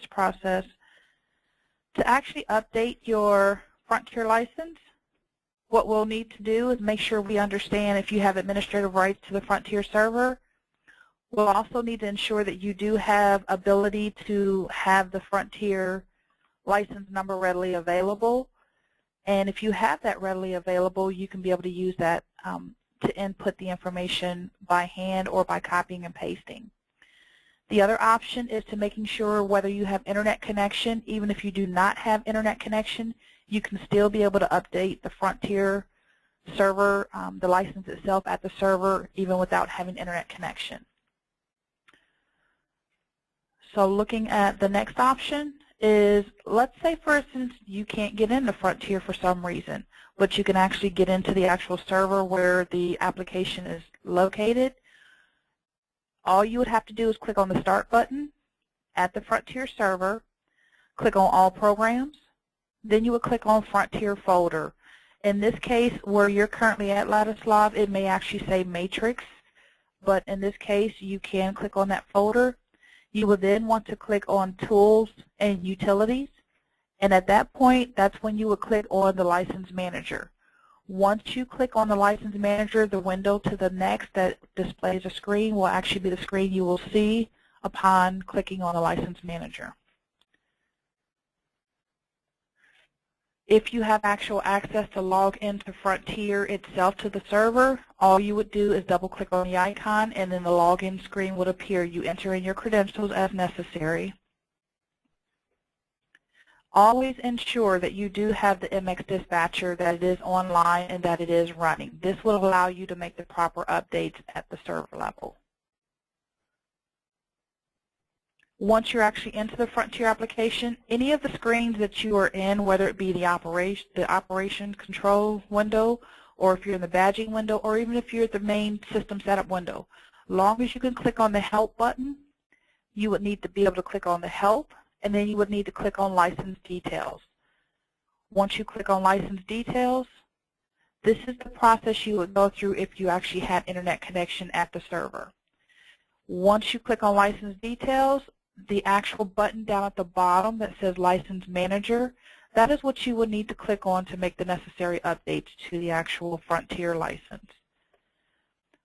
process, to actually update your Frontier license, what we'll need to do is make sure we understand if you have administrative rights to the Frontier server. We'll also need to ensure that you do have ability to have the Frontier license number readily available. And if you have that readily available, you can be able to use that to input the information by hand or by copying and pasting. The other option is to making sure whether you have internet connection. Even if you do not have internet connection, you can still be able to update the Frontier server, the license itself at the server, even without having internet connection. So looking at the next option is, let's say for instance you can't get into Frontier for some reason, but you can actually get into the actual server where the application is located. All you would have to do is click on the Start button at the Frontier server, click on All Programs, then you would click on Frontier folder. In this case, where you're currently at, Ladislav, it may actually say Matrix, but in this case you can click on that folder. You will then want to click on Tools and Utilities, and at that point, that's when you would click on the License Manager. Once you click on the License Manager, the window to the next that displays a screen will actually be the screen you will see upon clicking on the License Manager. If you have actual access to log into Frontier itself to the server, all you would do is double click on the icon and then the login screen would appear. You enter in your credentials as necessary. Always ensure that you do have the MX Dispatcher, that it is online and that it is running. This will allow you to make the proper updates at the server level. Once you're actually into the Frontier application, any of the screens that you are in, whether it be the operation control window, or if you're in the badging window, or even if you're at the main system setup window, long as you can click on the Help button, you would need to be able to click on the Help, and then you would need to click on License Details. Once you click on License Details, this is the process you would go through if you actually had internet connection at the server. Once you click on License Details, the actual button down at the bottom that says License Manager, that is what you would need to click on to make the necessary updates to the actual Frontier license.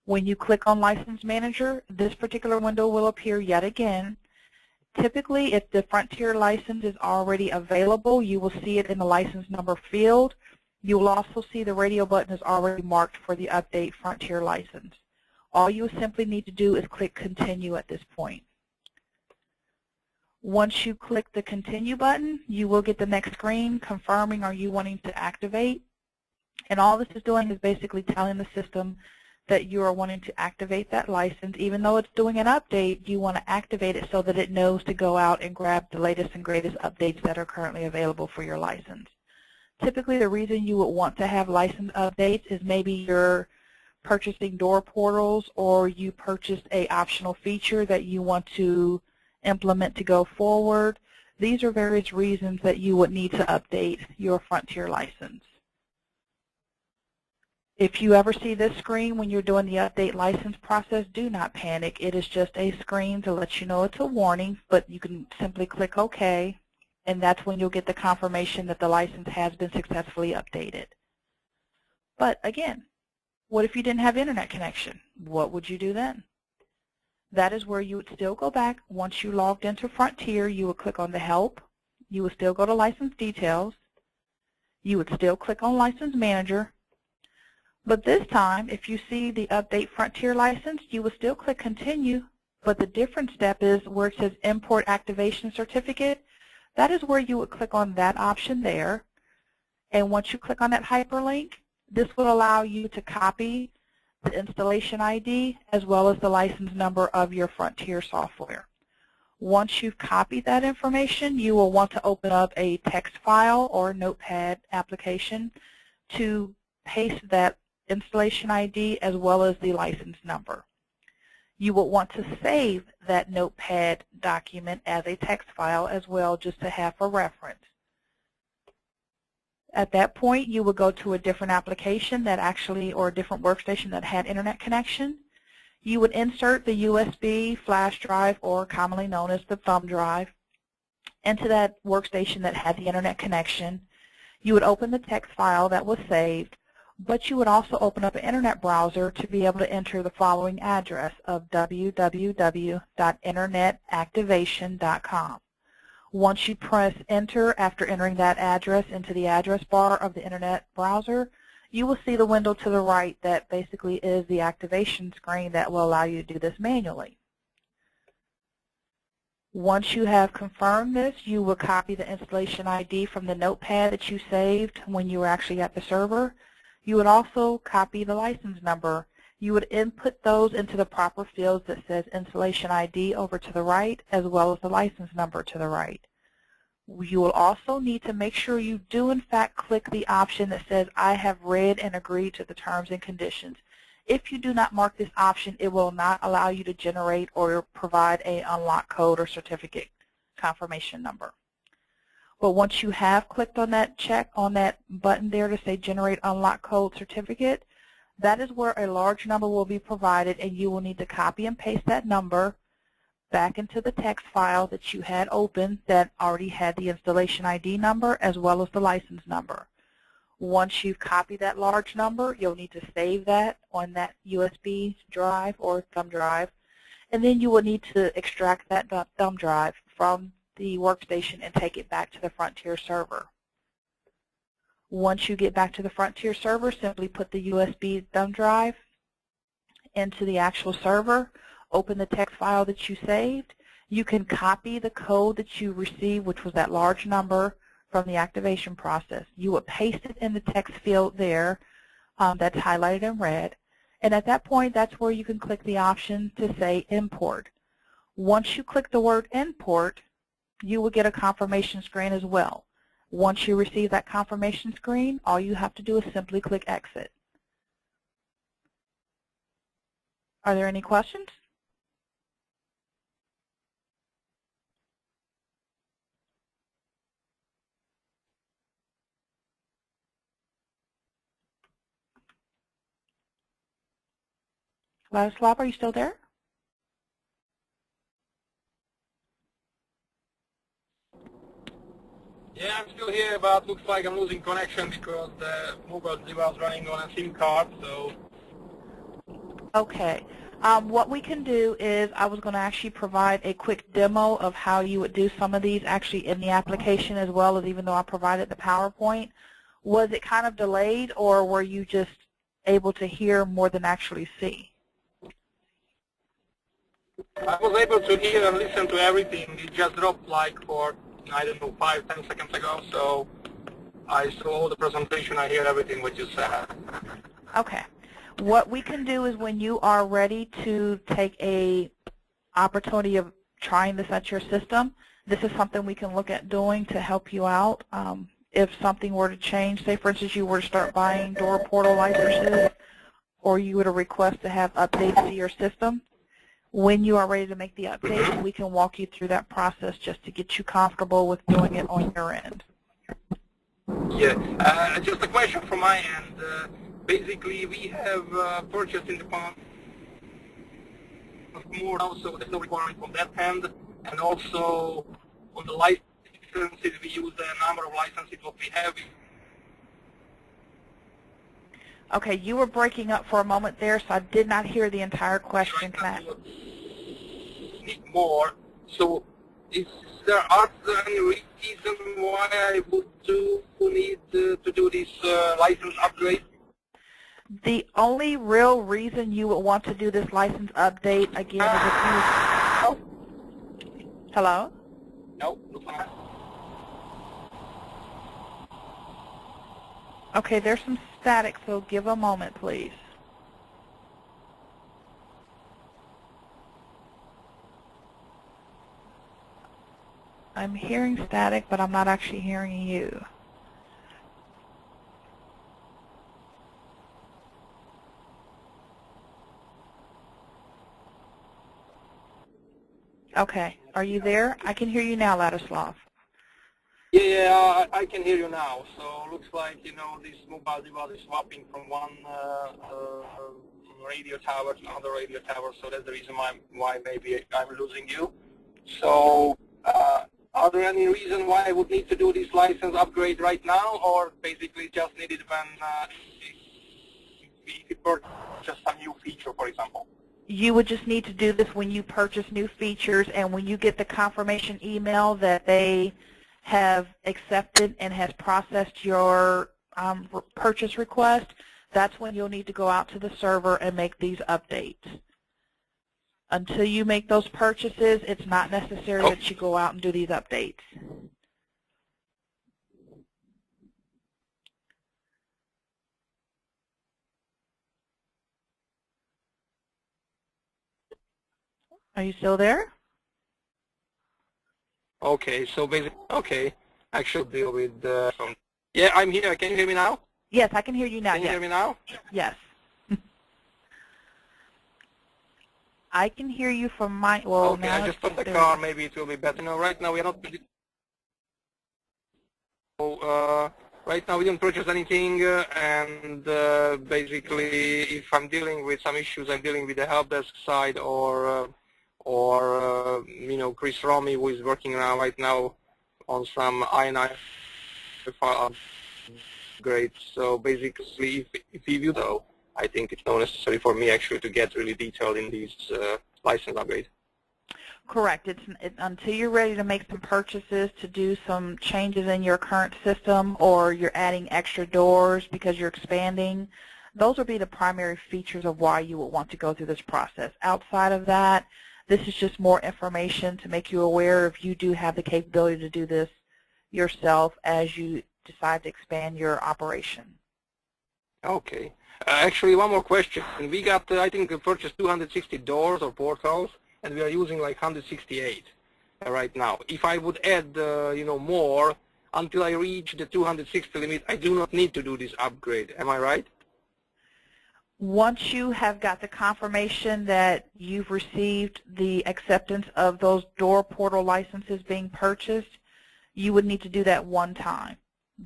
When you click on License Manager, this particular window will appear yet again. Typically, if the Frontier license is already available, you will see it in the license number field. You will also see the radio button is already marked for the Update Frontier license. All you simply need to do is click Continue at this point. Once you click the Continue button, you will get the next screen confirming are you wanting to activate. And all this is doing is basically telling the system that you are wanting to activate that license. Even though it's doing an update, you want to activate it so that it knows to go out and grab the latest and greatest updates that are currently available for your license. Typically, the reason you would want to have license updates is maybe you're purchasing door portals, or you purchased an optional feature that you want to implement to go forward. These are various reasons that you would need to update your Frontier license. If you ever see this screen when you're doing the update license process, do not panic. It is just a screen to let you know it's a warning, but you can simply click OK, and that's when you'll get the confirmation that the license has been successfully updated. But again, what if you didn't have internet connection? What would you do then? That is where you would still go back. Once you logged into Frontier, you would click on the Help. You would still go to License Details. You would still click on License Manager. But this time, if you see the Update Frontier license, you would still click Continue. But the different step is where it says Import Activation Certificate. That is where you would click on that option there. And once you click on that hyperlink, this will allow you to copy the installation ID as well as the license number of your Frontier software. Once you've copied that information, you will want to open up a text file or Notepad application to paste that installation ID as well as the license number. You will want to save that Notepad document as a text file as well, just to have for reference. At that point, you will go to a different application that actually, or a different workstation that had internet connection. You would insert the USB flash drive, or commonly known as the thumb drive. into that workstation that had the internet connection. You would open the text file that was saved, but you would also open up an internet browser to be able to enter the following address of www.internetactivation.com. Once you press enter after entering that address into the address bar of the internet browser, you will see the window to the right that basically is the activation screen that will allow you to do this manually. Once you have confirmed this, you will copy the installation ID from the notepad that you saved when you were actually at the server. You would also copy the license number. You would input those into the proper fields that says installation ID over to the right, as well as the license number to the right. You will also need to make sure you do in fact click the option that says I have read and agreed to the terms and conditions. If you do not mark this option, it will not allow you to generate or provide an unlock code or certificate confirmation number. But once you have clicked on that check on that button there to say generate unlock code certificate, that is where a large number will be provided, and you will need to copy and paste that number back into the text file that you had open that already had the installation ID number as well as the license number. Once you've copied that large number, you'll need to save that on that USB drive or thumb drive, and then you will need to extract that thumb drive from the workstation and take it back to the Frontier server. Once you get back to the Frontier server, simply put the USB thumb drive into the actual server, open the text file that you saved. You can copy the code that you received, which was that large number, from the activation process. You would paste it in the text field there that's highlighted in red, and at that point that's where you can click the option to say import. Once you click the word import, you will get a confirmation screen as well. Once you receive that confirmation screen, all you have to do is simply click exit. Are there any questions? Vladislav, are you still there? Yeah, I'm still here, but looks like I'm losing connection because the mobile device running on a SIM card, so... Okay. What we can do is I was going to actually provide a quick demo of how you would do some of these actually in the application as well as even though I provided the PowerPoint. Was it kind of delayed or were you just able to hear more than actually see? I was able to hear and listen to everything. It just dropped like for, I don't know, 5-10 seconds ago, so I saw the presentation, I hear everything what you said. Okay. What we can do is when you are ready to take a opportunity of trying this at your system, this is something we can look at doing to help you out. If something were to change, say for instance you were to start buying door portal licenses or you were to request to have updates to your system, when you are ready to make the update, we can walk you through that process just to get you comfortable with doing it on your end. Yeah, just a question from my end. Basically, we have purchased in the past more now, so there's no requirement from that end. And also, on the licenses, we use the number of licenses what we have. Okay, you were breaking up for a moment there, so I did not hear the entire question. Can I? Need more. So, is there any reason why I would need to do this license upgrade? The only real reason you would want to do this license update again is if you. Oh. Hello? No. Okay, there's some static, so give a moment, please. I'm hearing static, but I'm not actually hearing you. Okay, are you there? I can hear you now, Ladislav. Yeah, I can hear you now. So looks like, you know, this mobile device is swapping from one radio tower to another radio tower. So that's the reason why maybe I'm losing you. So Are there any reason why I would need to do this license upgrade right now, or basically just need it when if we purchase some new feature, for example? You would just need to do this when you purchase new features and when you get the confirmation email that they have accepted and has processed your purchase request. That's when you'll need to go out to the server and make these updates. Until you make those purchases, it's not necessary that you go out and do these updates. Are you still there? Okay, so basically, okay, I should deal with some. Yeah, I'm here. Can you hear me now? Yes, I can hear you now. Can you hear me now? Yes. I can hear you from my, well, okay, now I just stopped the car. Maybe it will be better. No, right now we are not. Right now we didn't purchase anything, and basically, if I'm dealing with some issues, I'm dealing with the help desk side, or you know, Chris Romy, who is working right now on some INI file upgrades. So basically, if you though, I think it's not necessary for me actually to get really detailed in these license upgrades. Correct. It's until you're ready to make some purchases to do some changes in your current system, or you're adding extra doors because you're expanding. Those will be the primary features of why you would want to go through this process. Outside of that, this is just more information to make you aware if you do have the capability to do this yourself as you decide to expand your operation. Okay. Actually, one more question. We got, I think, we purchased 260 doors or portals, and we are using like 168 right now. If I would add, you know, more until I reach the 260 limit, I do not need to do this upgrade. Am I right? Once you have got the confirmation that you've received the acceptance of those door portal licenses being purchased, you would need to do that one time.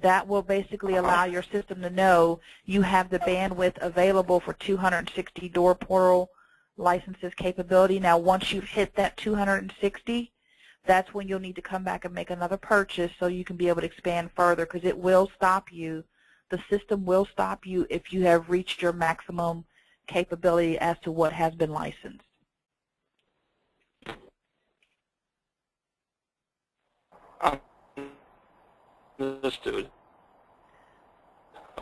That will basically allow your system to know you have the bandwidth available for 260 door portal licenses capability. Now, once you've hit that 260, that's when you'll need to come back and make another purchase so you can be able to expand further, because it will stop you. The system will stop you if you have reached your maximum capability as to what has been licensed. Understood.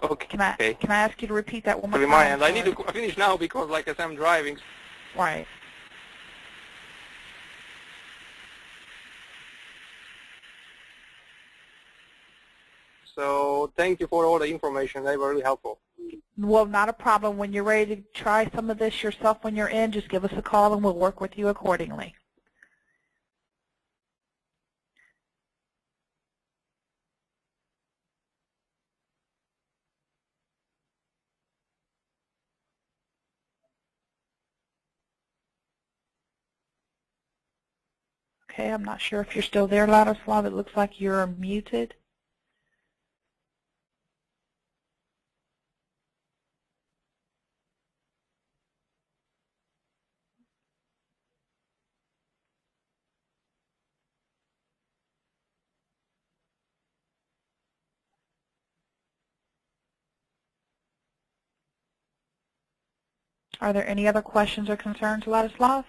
Okay. Can I ask you to repeat that one more time? My end. I need to finish now because, like I said, I'm driving. Right. So thank you for all the information. They were really helpful. Well, not a problem. When you're ready to try some of this yourself when you're in, just give us a call and we'll work with you accordingly. Okay, I'm not sure if you're still there, Ladislav. It looks like you're muted. Are there any other questions or concerns, Ladislav?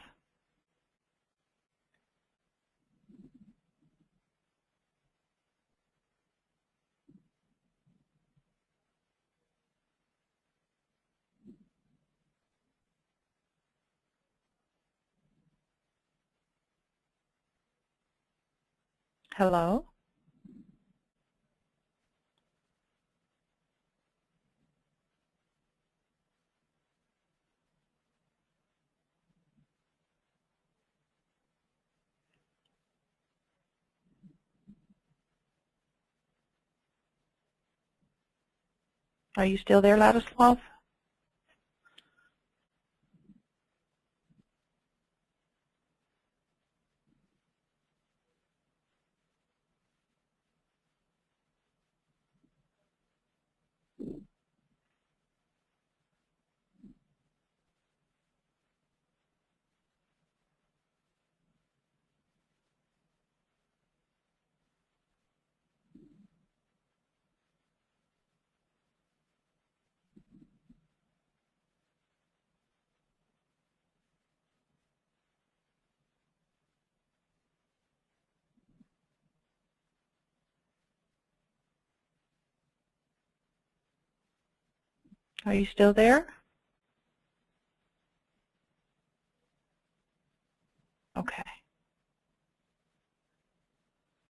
Hello? Are you still there, Ladislav? Are you still there?